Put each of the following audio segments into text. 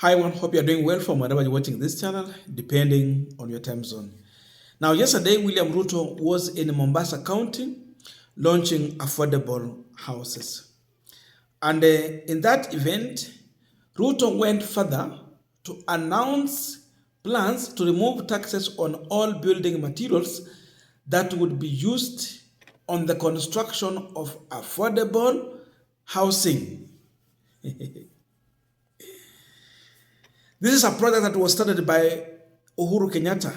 Hi everyone, hope you are doing well from wherever you're watching this channel, depending on your time zone. Now, yesterday, William Ruto was in Mombasa County launching affordable houses. And in that event, Ruto went further to announce plans to remove taxes on all building materials that would be used on the construction of affordable housing. This is a project that was started by Uhuru Kenyatta.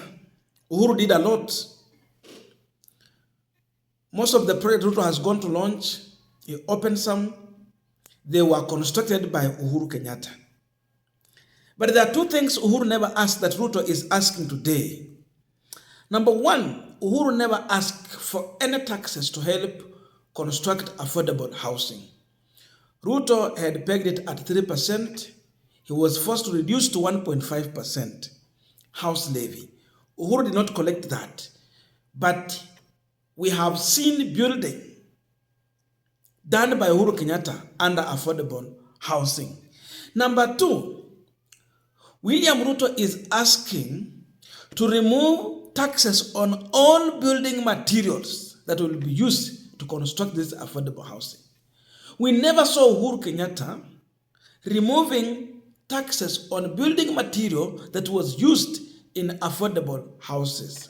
Uhuru did a lot. Most of the projects Ruto has gone to launch, he opened some, they were constructed by Uhuru Kenyatta. But there are two things Uhuru never asked that Ruto is asking today. Number one, Uhuru never asked for any taxes to help construct affordable housing. Ruto had pegged it at 3%. He was forced to reduce to 1.5% house levy. Uhuru did not collect that. But we have seen building done by Uhuru Kenyatta under affordable housing. Number two, William Ruto is asking to remove taxes on all building materials that will be used to construct this affordable housing. We never saw Uhuru Kenyatta removing taxes on building material that was used in affordable houses.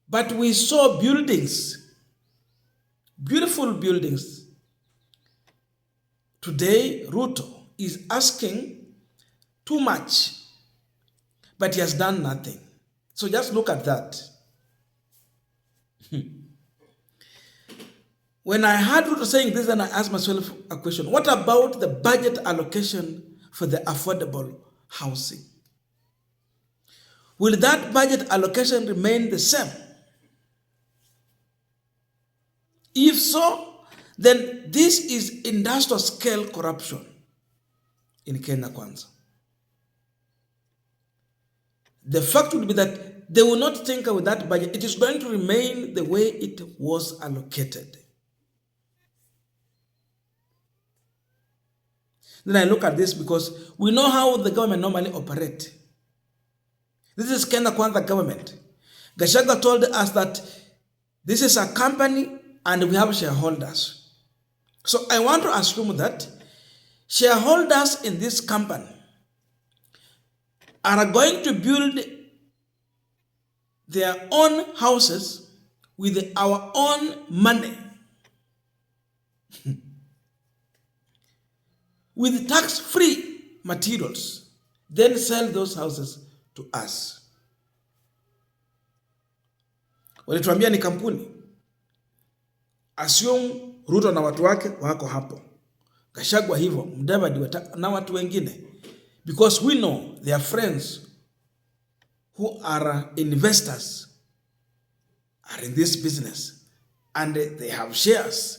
But we saw buildings, beautiful buildings. Today, Ruto is asking too much, but he has done nothing. So just look at that. When I heard Ruto saying this, then I asked myself a question. What about the budget allocation for the affordable housing? Will that budget allocation remain the same? If so, then this is industrial scale corruption in Kenya Kwanza. The fact would be that they will not tinker with that budget. It is going to remain the way it was allocated. Then I look at this because we know how the government normally operate. This is Kenya Kwanza government. Gachagwa told us that this is a company and we have shareholders. So I want to assume that shareholders in this company are going to build their own houses with our own money. With tax-free materials, then sell those houses to us. Walituambia ni kampuni. Assume Ruto na watu wake wako hapo. Gachagwa hivyo, Mudavadi na watu wengine. Because we know they are friends who are investors are in this business and they have shares.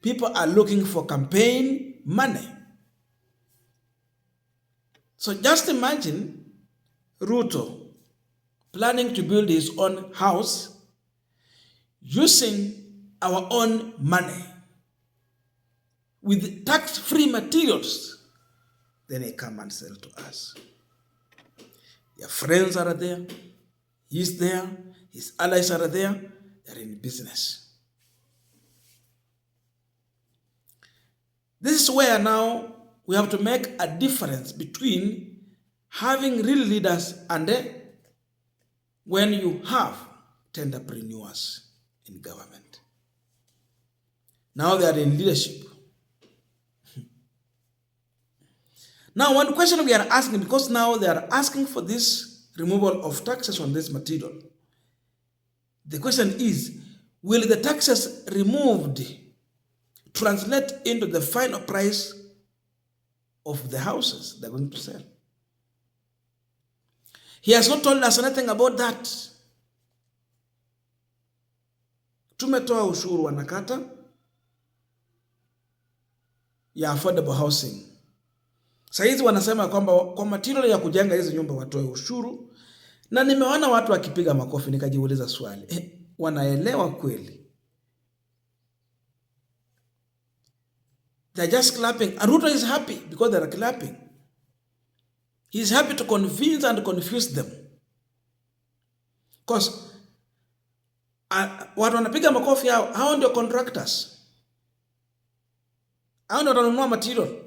People are looking for campaign money. So just imagine Ruto planning to build his own house using our own money with tax-free materials. Then he come and sell to us. Your friends are there. He's there. His allies are there. They're in business. This is where now we have to make a difference between having real leaders and when you have entrepreneurs in government. Now they are in leadership. Now one question we are asking, because now they are asking for this removal of taxes on this material. The question is, will the taxes removed translate into the final price of the houses they're going to sell? He has not told us anything about that. Tumetoa ushuru wanakata ya affordable housing. Saizi wanasema kwamba kwa material ya kujenga hizi nyumba watoe ushuru, na nimeona watu wakipiga makofi, nikajiuliza swali. Wanaelewa kweli? They're just clapping. And Ruto is happy because they're clapping. He's happy to convince and confuse them. Because watu wanapiga makofi hao ndio contractors. Hao ndio wananunua material.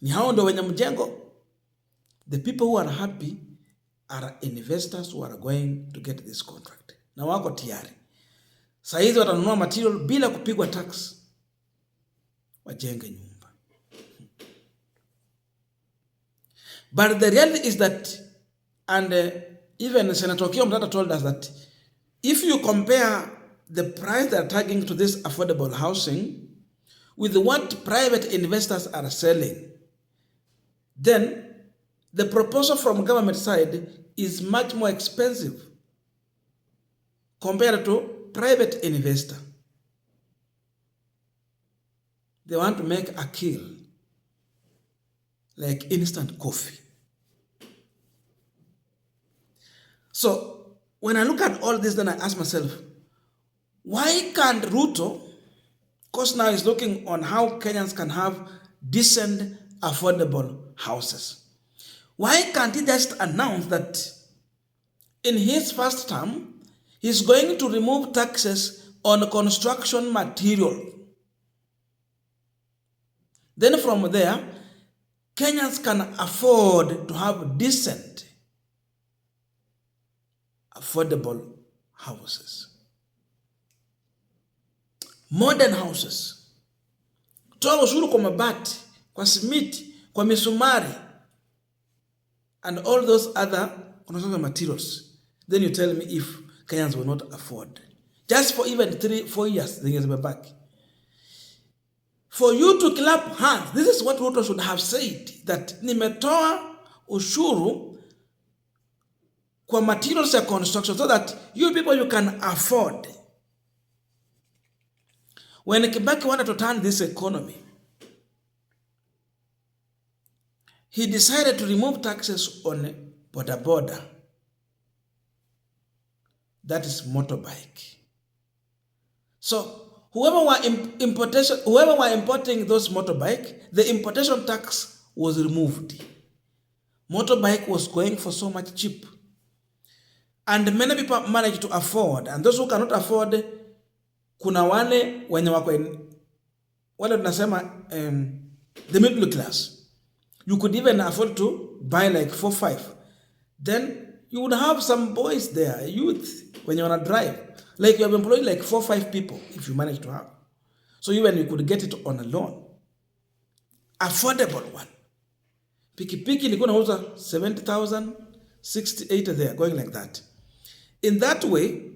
Ni hao ndio wenye mjengo. The people who are happy are investors who are going to get this contract. Na wako tayari. Saa hizi watanunua material bila kupigwa tax. Wajenge nyumba. But the reality is that, and even Senator Okiya Omtata told us that, if you compare the price they are tagging to this affordable housing with what private investors are selling, then the proposal from government side is much more expensive compared to private investor. They want to make a kill like instant coffee. So when I look at all this, then I ask myself, why can't Ruto, because now he's looking on how Kenyans can have decent, affordable houses. Why can't he just announce that in his first term, he's going to remove taxes on construction material? Then from there, Kenyans can afford to have decent, affordable houses. Modern houses. Toa ushuru kwa mabati, kwa simiti, kwa misumari, and all those other construction materials. Then you tell me if Kenyans will not afford. Just for even 3-4 years, they get back. For you to clap hands, this is what Ruto should have said, that nimetoa ushuru kwa materials ya construction so that you people, you can afford. When Kibaki wanted to turn this economy, he decided to remove taxes on boda. That is motorbike. So whoever were importing those motorbike, the importation tax was removed. Motorbike was going for so much cheap. And many people managed to afford. And those who cannot afford, kuna wale wenye wako wale tunasema the middle class. You could even afford to buy like 4-5. Then you would have some boys there, youth, when you wanna drive. Like you have employed like 4-5 people if you manage to have. So even you could get it on a loan. Affordable one. Pikipiki ilikuwa nauza 70,000, 68 there, going like that. In that way,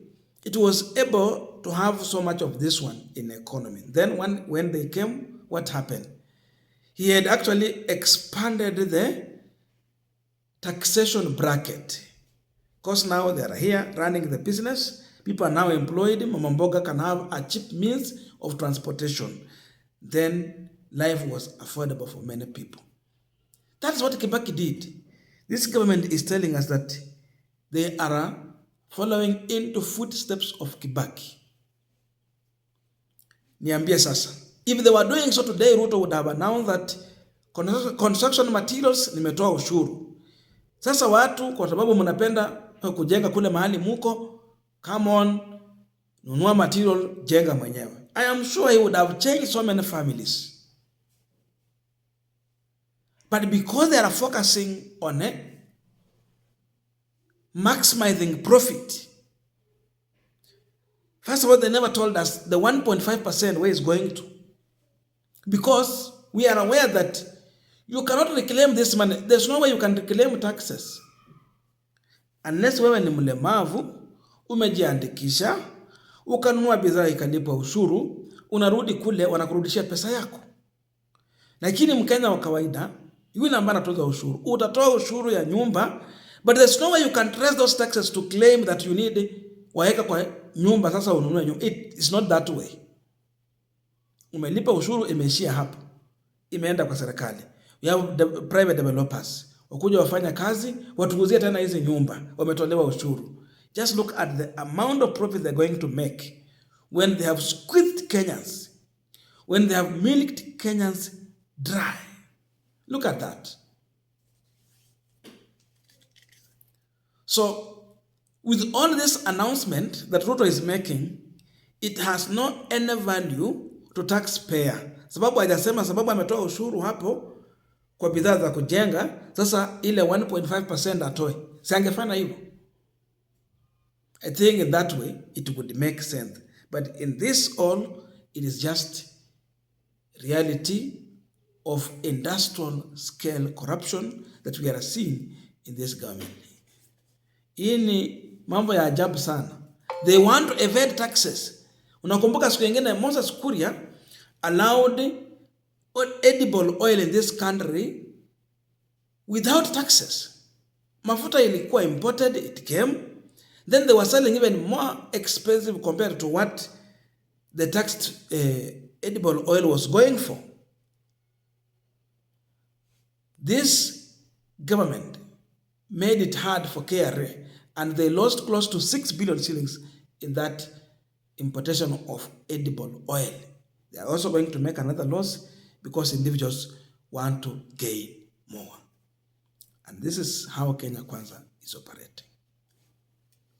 it was able to have so much of this one in the economy. Then when they came, what happened? He had actually expanded the taxation bracket. Because now they are here running the business. People are now employed. Mama Mboga can have a cheap means of transportation. Then life was affordable for many people. That's what Kibaki did. This government is telling us that they are following into footsteps of Kibaki. Niambie sasa. If they were doing so today, Ruto would have announced that construction materials nimetoa ushuru. Sasa watu kwa sababu mnapenda kujenga kule mahali muko, come on, nunua material, jenga mwenyewe. I am sure he would have changed so many families. But because they are focusing on maximizing profit, first of all, they never told us the 1.5% where it's going to. Because we are aware that you cannot reclaim this money. There's no way you can reclaim taxes. Unless wewe ni mlemavu, umejiandikisha, ukanunua bidhaa ikalipwa ushuru, unarudi kule wanakurudishia pesa yako. Lakini Mkenya wa kawaida, yule ambaye anatoza ushuru, utatoa ushuru ya nyumba, but there's no way you can trace those taxes to claim that you need waeka kwa nyumba sasa ununue nyumba. It's not that way. Umelipa ushuru, imeishia hapo. Imeenda kwa serikali. We have private developers. Wakuja wafanya kazi, watukuzie tena hizi nyumba, wametolewa ushuru. Just look at the amount of profit they're going to make when they have squeezed Kenyans, when they have milked Kenyans dry. Look at that. So with all this announcement that Ruto is making, it has no any value to taxpayer. Sababu hajasema sababu ametoa ushuru hapo kwa bidhaa za kujenga, sasa ile 1.5% atoe. Si angefanya hivyo? I think in that way it would make sense. But in this all, it is just reality of industrial scale corruption that we are seeing in this government. Hii ni mambo ya ajabu sana. They want to evade taxes. Unakumbuka siku nyingine Moses Kuria allowed edible oil in this country without taxes. Mafuta ilikuwa imported, it came. Then they were selling even more expensive compared to what the taxed edible oil was going for. This government made it hard for KRA, and they lost close to 6 billion shillings in that importation of edible oil. They are also going to make another loss because individuals want to gain more. And this is how Kenya Kwanza is operating.